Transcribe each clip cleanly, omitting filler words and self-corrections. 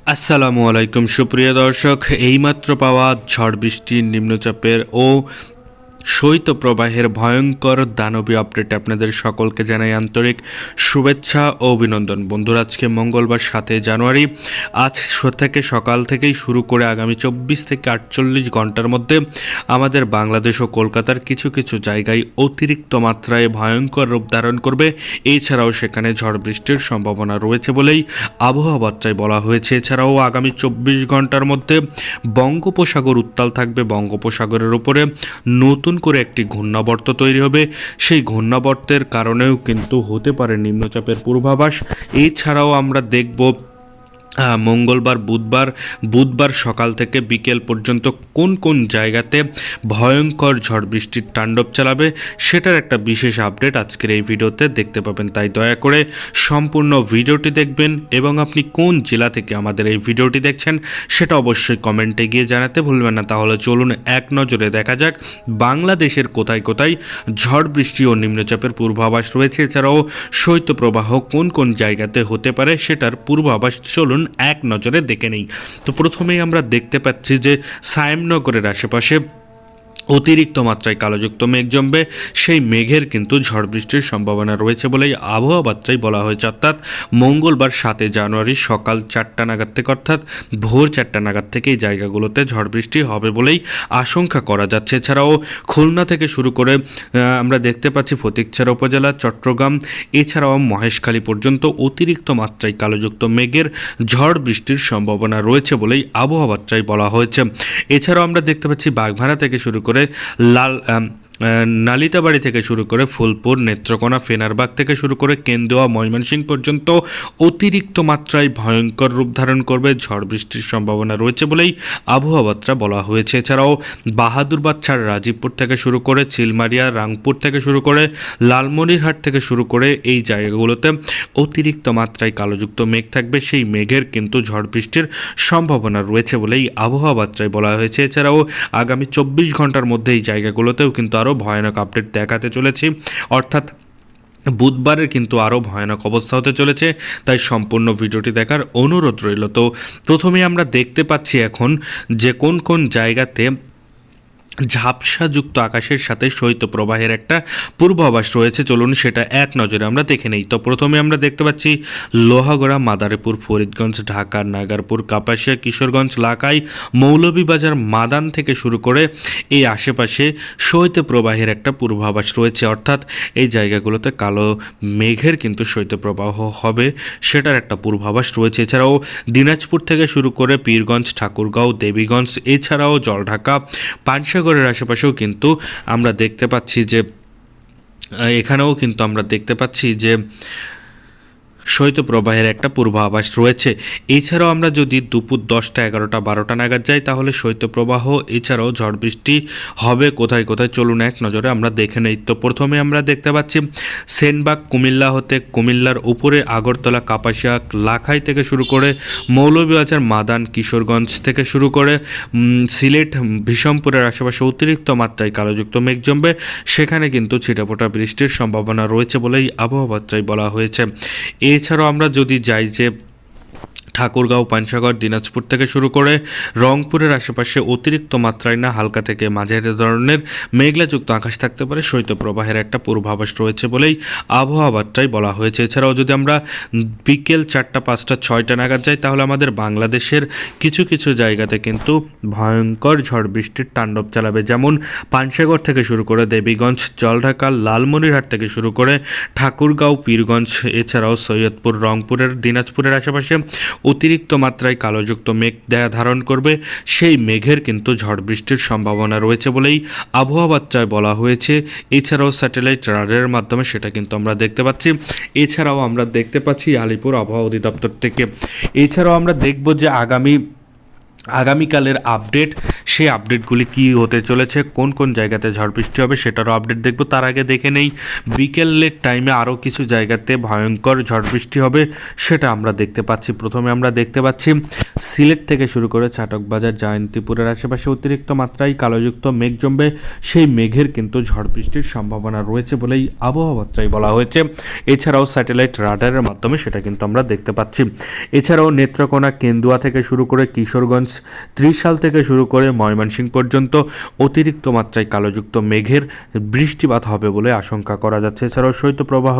আসসালামু আলাইকুম সুপ্রিয় দর্শক, এইমাত্র পাওয়া ঝড় বৃষ্টির নিম্নচাপের ও শৈত্যপ্রবাহের ভয়ঙ্কর দানবীয় আপডেট আপনাদের সকলকে জানাই আন্তরিক শুভেচ্ছা ও অভিনন্দন। বন্ধুরা, আজকে মঙ্গলবার 7 জানুয়ারি। আজ থেকে সকাল থেকেই শুরু করে আগামী 24 থেকে 48 ঘন্টার মধ্যে আমাদের বাংলাদেশ ও কলকাতার কিছু কিছু জায়গায় অতিরিক্ত মাত্রায় ভয়ঙ্কর রূপ ধারণ করবে। এছাড়াও সেখানে ঝড় বৃষ্টির সম্ভাবনা রয়েছে বলেই আবহাওয়া বার্তায় বলা হয়েছে। এছাড়াও আগামী 24 ঘন্টার মধ্যে বঙ্গোপসাগর উত্তাল থাকবে। বঙ্গোপসাগরের উপরে নতুন করে একটি ঘূর্ণাবর্ত তৈরি হবে। সেই ঘূর্ণাবর্তের কারণেও কিন্তু হতে পারে নিম্নচাপের পূর্বাভাস। এছাড়াও আমরা দেখব মঙ্গলবার বুধবার সকাল থেকে বিকেল পর্যন্ত কোন কোন জায়গাতে ভয়ঙ্কর ঝড় বৃষ্টির তাণ্ডব চালাবে সেটার একটা বিশেষ আপডেট আজকের এই ভিডিওতে দেখতে পাবেন। তাই দয়া করে সম্পূর্ণ ভিডিওটি দেখবেন এবং আপনি কোন জেলা থেকে আমাদের এই ভিডিওটি দেখছেন সেটা অবশ্যই কমেন্টে গিয়ে জানাতে ভুলবেন না। তাহলে চলুন এক নজরে দেখা যাক বাংলাদেশের কোথায় কোথায় ঝড় বৃষ্টি ও নিম্নচাপের পূর্বাভাস রয়েছে। এছাড়াও শৈত্যপ্রবাহ কোন কোন জায়গাতে হতে পারে সেটার পূর্বাভাস চলুন এক নজরে দেখে নেই। তো প্রথমেই আমরা দেখতে পাচ্ছি যে সায়েমনগরের আশেপাশে অতিরিক্ত মাত্রায় কালোযুক্ত মেঘ জমবে। সেই মেঘের কিন্তু ঝড় বৃষ্টির সম্ভাবনা রয়েছে বলেই আবহাওয়া বার্তায় বলা হয়েছে। অর্থাৎ মঙ্গলবার 7 জানুয়ারি সকাল 4টা নাগাদ থেকে অর্থাৎ ভোর 4টা নাগাদ থেকে এই জায়গাগুলোতে ঝড় বৃষ্টি হবে বলেই আশঙ্কা করা যাচ্ছে। এছাড়াও খুলনা থেকে শুরু করে আমরা দেখতে পাচ্ছি ফটিকছড়া উপজেলা, চট্টগ্রাম, এছাড়াও মহেশখালী পর্যন্ত অতিরিক্ত মাত্রায় কালোযুক্ত মেঘের ঝড় বৃষ্টির সম্ভাবনা রয়েছে বলেই আবহাওয়া বার্তায় বলা হয়েছে। এছাড়াও আমরা দেখতে পাচ্ছি বাগমারা থেকে শুরু করে নালিতাবাড়ি থেকে শুরু করে ফুলপুর, নেত্রকোনা, ফেনারবাগ থেকে শুরু করে কেন্দুয়া, ময়মনসিংহ পর্যন্ত অতিরিক্ত মাত্রায় ভয়ঙ্কর রূপ ধারণ করবে। ঝড় বৃষ্টির সম্ভাবনা রয়েছে বলেই আবহাওয়া বার্তা বলা হয়েছে। এছাড়াও বাহাদুরবাদ ছাড় রাজীবপুর থেকে শুরু করে চিলমারিয়া, রাংপুর থেকে শুরু করে লালমনিরহাট থেকে শুরু করে এই জায়গাগুলোতে অতিরিক্ত মাত্রায় কালোযুক্ত মেঘ থাকবে। সেই মেঘের কিন্তু ঝড় বৃষ্টির সম্ভাবনা রয়েছে বলেই আবহাওয়া বার্তায় বলা হয়েছে। এছাড়াও আগামী 24 ঘন্টার মধ্যে এই জায়গাগুলোতেও কিন্তু আরও ভয়ানক আপডেট দেখাতে চলেছি। অর্থাৎ বুধবারের কিন্তু আরও ভয়ানক অবস্থা হতে চলেছে। তাই সম্পূর্ণ ভিডিওটি দেখার অনুরোধ রইল। তো প্রথমে আমরা দেখতে পাচ্ছি এখন যে কোন কোন জায়গাতে ঝাপসাযুক্ত আকাশের সাথে শৈত্যপ্রবাহের একটা পূর্বাভাস রয়েছে। চলুন সেটা এক নজরে আমরা দেখে নেই। তো প্রথমে আমরা দেখতে পাচ্ছি লোহাগড়া, মাদারীপুর, ফরিদগঞ্জ, ঢাকা, নাগারপুর, কাপাসিয়া, কিশোরগঞ্জ, লাখাই, মৌলভীবাজার, মাদান থেকে শুরু করে এই আশেপাশে শৈত্যপ্রবাহের একটা পূর্বাভাস রয়েছে। অর্থাৎ এই জায়গাগুলোতে কালো মেঘের কিন্তু শৈত্যপ্রবাহ হবে সেটার একটা পূর্বাভাস রয়েছে। এছাড়াও দিনাজপুর থেকে শুরু করে পীরগঞ্জ, ঠাকুরগাঁও, দেবীগঞ্জ, এছাড়াও জলঢাকা, পানসাগর আশেপাশেও কিন্তু আমরা দেখতে পাচ্ছি যে এখানেও কিন্তু আমরা দেখতে পাচ্ছি যে শৈত্যপ্রবাহের একটা পূর্বাভাস রয়েছে। এছাড়াও আমরা যদি দুপুর 10টা, 11টা, 12টা নাগাদ যাই তাহলে শৈত্যপ্রবাহ এছাড়াও ঝড় বৃষ্টি হবে কোথায় কোথায় চলুন এক নজরে আমরা দেখে নেই। তো প্রথমে আমরা দেখতে পাচ্ছি সেনবাগ, কুমিল্লা হতে কুমিল্লার উপরে আগরতলা, কাপাসিয়া, লাখাই থেকে শুরু করে মৌলভীবাজার, মাদান, কিশোরগঞ্জ থেকে শুরু করে সিলেট, বিষমপুরের আশেপাশে অতিরিক্ত মাত্রায় কালোযুক্ত মেঘ জমবে। সেখানে কিন্তু ছিটাফোঁটা বৃষ্টির সম্ভাবনা রয়েছে বলেই আবহাওয়া বার্তায় বলা হয়েছে। এছাড়াও আমরা যদি যাই যে ঠাকুরগাঁও, পানসাগর, দিনাজপুর থেকে শুরু করে রংপুরের আশেপাশে অতিরিক্ত মাত্রায় না হালকা থেকে মাঝারি ধরনের মেঘলাযুক্ত আকাশ থাকতে পারে। শৈত্যপ্রবাহের একটা পূর্বাভাস রয়েছে বলেই আবহাওয়া বার্তায় বলা হয়েছে। এছাড়াও যদি আমরা বিকেল 4টা, 5টা, 6টা নাগাদ যাই তাহলে আমাদের বাংলাদেশের কিছু কিছু জায়গাতে কিন্তু ভয়ঙ্কর ঝড় বৃষ্টির তাণ্ডব চালাবে। যেমন পানসাগর থেকে শুরু করে দেবীগঞ্জ, জলঢাকা, লালমনিরহাট থেকে শুরু করে ঠাকুরগাঁও, পীরগঞ্জ, এছাড়াও সৈয়দপুর, রংপুরের, দিনাজপুরের আশেপাশে অতিরিক্ত মাত্রায় কালোযুক্ত মেঘ ধারণ করবে। সেই মেঘের কিন্তু ঝড় বৃষ্টির সম্ভাবনা রয়েছে বলেই আবহাওয়া বার্তায় বলা হয়েছে। এছাড়াও স্যাটেলাইট রাডারের মাধ্যমে সেটা কিন্তু আমরা দেখতে পাচ্ছি। এছাড়াও আমরা দেখতে পাচ্ছি আলিপুর আবহাওয়া অধিদপ্তর থেকে। এছাড়াও আমরা দেখব যে আগামীকালের আপডেট সেই আপডেটগুলি কি হতে চলেছে, কোন কোন জায়গাতে ঝড় বৃষ্টি হবে সেটারও আপডেট দেখব। তার আগে দেখে নেই বিকেলের টাইমে আরও কিছু জায়গাতে ভয়ঙ্কর ঝড় বৃষ্টি হবে, সেটা আমরা দেখতে পাচ্ছি। প্রথমে আমরা দেখতে পাচ্ছি সিলেট থেকে শুরু করে চাটকবাজার, জয়ন্তীপুরের আশেপাশে অতিরিক্ত মাত্রায় কালোযুক্ত মেঘ জমবে, সেই মেঘের কিন্তু ঝড় বৃষ্টির সম্ভাবনা রয়েছে বলেই আবহাওয়া বার্তায় বলা হয়েছে। এছাড়াও স্যাটেলাইট রাডারের মাধ্যমে সেটা কিন্তু আমরা দেখতে পাচ্ছি। এছাড়াও নেত্রকোনা, কেন্দুয়া থেকে শুরু করে কিশোরগঞ্জ, ত্রিশাল থেকে শুরু করে ময়মনসিংহ পর্যন্ত অতিরিক্ত মাত্রায় কালোযুক্ত মেঘের বৃষ্টিপাত হবে বলে আশঙ্কা করা যাচ্ছে। এছাড়াও শৈত্যপ্রবাহ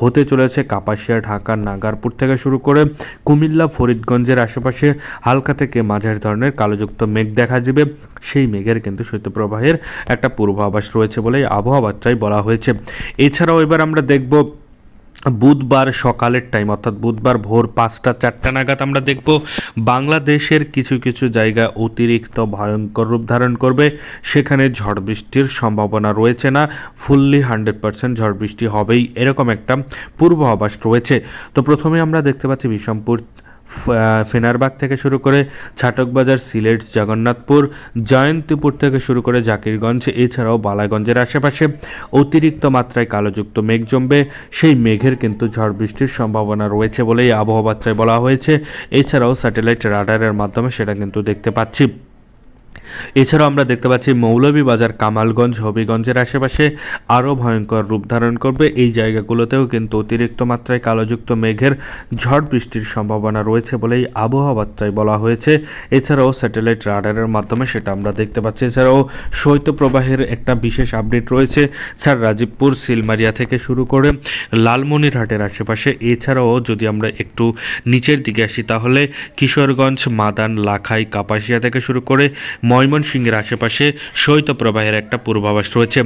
হতে চলেছে কাপাসিয়া, ঢাকা, নাগারপুর থেকে শুরু করে কুমিল্লা, ফরিদগঞ্জের আশেপাশে হালকা থেকে মাঝারি ধরনের কালোযুক্ত মেঘ দেখা যাবে, সেই মেঘের কিন্তু শৈত্যপ্রবাহের একটা পূর্বাভাস রয়েছে বলে আবহাওয়া বার্তায় বলা হয়েছে। এছাড়াও এবার আমরা দেখব বুধবার সকালের টাইম, অর্থাৎ বুধবার ভোর 5টা-4টা নাগাদ আমরা দেখব বাংলাদেশের কিছু কিছু জায়গায় অতিরিক্ত ভয়ঙ্কর রূপ ধারণ করবে, সেখানে ঝড় বৃষ্টির সম্ভাবনা রয়েছে না, ফুললি 100% ঝড় বৃষ্টি হবেই এরকম একটা পূর্বাভাস রয়েছে। তো প্রথমে আমরা দেখতে পাচ্ছি বিষমপুর, ফেনারবাগ থেকে শুরু করে ছাটকবাজার, সিলেট, জগন্নাথপুর, জয়ন্তীপুর থেকে শুরু করে জাকিরগঞ্জ, এছাড়াও বালাগঞ্জের আশেপাশে অতিরিক্ত মাত্রায় কালোযুক্ত মেঘ জমবে, সেই মেঘের কিন্তু ঝড় বৃষ্টির সম্ভাবনা রয়েছে বলেই আবহাওয়া বার্তায় বলা হয়েছে। এছাড়াও স্যাটেলাইট রাডারের মাধ্যমে সেটা কিন্তু দেখতে পাচ্ছি। এছাড়াও আমরা দেখতে পাচ্ছি মৌলভীবাজার, কামালগঞ্জ, হবিগঞ্জের আশেপাশে আরও ভয়ঙ্কর রূপ ধারণ করবে, এই জায়গাগুলোতেও কিন্তু অতিরিক্ত মাত্রায় কালোযুক্ত মেঘের ঝড় বৃষ্টির সম্ভাবনা রয়েছে বলেই আবহাওয়া বার্তায় বলা হয়েছে। এছাড়াও স্যাটেলাইট রাডারের মাধ্যমে সেটা আমরা দেখতে পাচ্ছি। এছাড়াও শৈত্যপ্রবাহের একটা বিশেষ আপডেট রয়েছে স্যার রাজীবপুর, সিলমারিয়া থেকে শুরু করে লালমনিরহাটের আশেপাশে। এছাড়াও যদি আমরা একটু নিচের দিকে আসি তাহলে কিশোরগঞ্জ, মাদান, লাখাই, কাপাসিয়া থেকে শুরু করে ময়মনসিংহের আশেপাশে শৈত্যপ্রবাহের একটা পূর্বাভাস রয়েছে।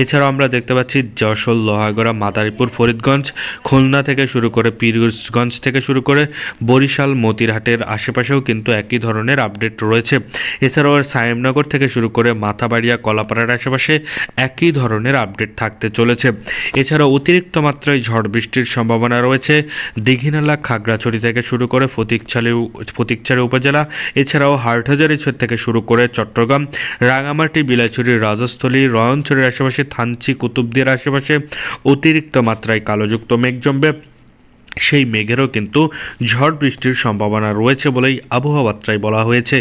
এছাড়াও আমরা দেখতে পাচ্ছি যশোর, লোহাগড়া, মাদারীপুর, ফরিদগঞ্জ, খুলনা থেকে শুরু করে পীরগঞ্জ থেকে শুরু করে বরিশাল, মতিরহাটের আশেপাশেও কিন্তু একই ধরনের আপডেট রয়েছে। এছাড়াও সায়েমনগর থেকে শুরু করে মাথাবাড়িয়া, কলাপাড়ার আশেপাশে একই ধরনের আপডেট থাকতে চলেছে। এছাড়াও অতিরিক্ত মাত্রায় ঝড় বৃষ্টির সম্ভাবনা রয়েছে দীঘিনালা, খাগড়াছড়ি থেকে শুরু করে ফটিকছড়ি উপজেলা, এছাড়াও হাটহাজারীছড়ি থেকে শুরু করে চট্টগ্রাম, রাঙামাটি, বিলাইছড়ি, রাজস্থলী, রয়নছড়ির আশেপাশে, থানচি, কুতুবদিয়ার আশেপাশে অতিরিক্ত মাত্রায় কালোযুক্ত মেঘ জমবে, সেই মেঘেরও কিন্তু ঝড় বৃষ্টির সম্ভাবনা রয়েছে বলেই আবহাওয়া বার্তায় বলা হয়েছে।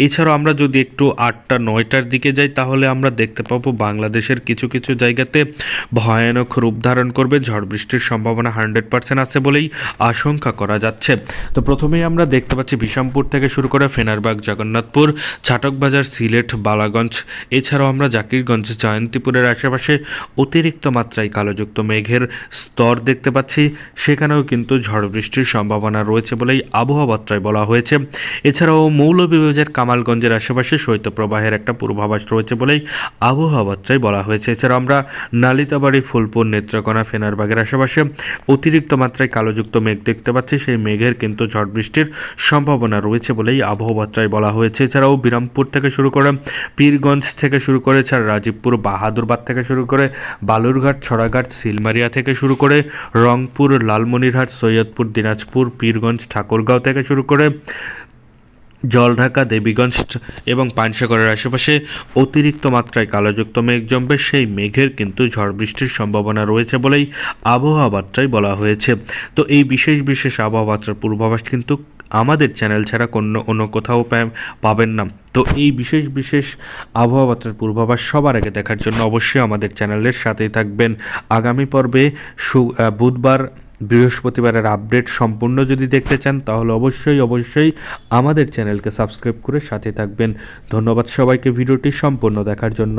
এছাড়াও আমরা যদি একটু 8টা-9টার দিকে যাই তাহলে আমরা দেখতে পাবো বাংলাদেশের কিছু কিছু জায়গাতে ভয়ানক রূপ ধারণ করবে, ঝড় বৃষ্টির সম্ভাবনা 100% আছে বলেই আশঙ্কা করা যাচ্ছে। তো প্রথমেই আমরা দেখতে পাচ্ছি বিষমপুর থেকে শুরু করে ফেনারবাগ, জগন্নাথপুর, ছাটকবাজার, সিলেট, বালাগঞ্জ, এছাড়াও আমরা জাকিরগঞ্জ, জয়ন্তীপুরের আশেপাশে অতিরিক্ত মাত্রায় কালোযুক্ত মেঘের স্তর দেখতে পাচ্ছি, সেখানেও কিন্তু ঝড় বৃষ্টির সম্ভাবনা রয়েছে বলেই আবহাওয়া বার্তায় বলা হয়েছে। এছাড়াও মৌলভীবাজার, কামালগঞ্জের আশেপাশে শৈত্যপ্রবাহের একটা পূর্বাভাস রয়েছে বলেই আবহাওয়া বার্তায় বলা হয়েছে। এছাড়াও আমরা নালিতাবাড়ি, ফুলপুর, নেত্রকোনা, ফেনারবাগের আশেপাশে অতিরিক্ত মাত্রায় কালোযুক্ত মেঘ দেখতে পাচ্ছি, সেই মেঘের কিন্তু ঝড় বৃষ্টির সম্ভাবনা রয়েছে বলেই আবহাওয়া বার্তায় বলা হয়েছে। এছাড়াও বিরামপুর থেকে শুরু করে পীরগঞ্জ থেকে শুরু করে রাজীবপুর, বাহাদুরবাদ থেকে শুরু করে বালুরঘাট, ছড়াঘাট, সিলমারিয়া থেকে শুরু করে রংপুর, লালমনিরহাট, সৈয়দপুর, দিনাজপুর, পীরগঞ্জ, ঠাকুরগাঁও থেকে শুরু করে জলঢাকা, দেবীগঞ্জ এবং পানসাগরের আশেপাশে অতিরিক্ত মাত্রায় কালোযুক্ত মেঘ জমবে, সেই মেঘের কিন্তু ঝড় বৃষ্টির সম্ভাবনা রয়েছে বলেই আবহাওয়া বার্তায় বলা হয়েছে। তো এই বিশেষ বিশেষ আবহাওয়া বার্তার পূর্বাভাস কিন্তু আমাদের চ্যানেল ছাড়া অন্য কোথাও পাবেন না। তো এই বিশেষ বিশেষ আবহাওয়া বার্তার পূর্বাভাস সবার আগে দেখার জন্য অবশ্যই আমাদের চ্যানেলের সাথেই থাকবেন। আগামী পর্বে বুধবার, বৃহস্পতিবারের আপডেট সম্পূর্ণ যদি দেখতে চান তাহলে অবশ্যই আমাদের চ্যানেলকে সাবস্ক্রাইব করে সাথে থাকবেন। ধন্যবাদ সবাইকে ভিডিওটি সম্পূর্ণ দেখার জন্য।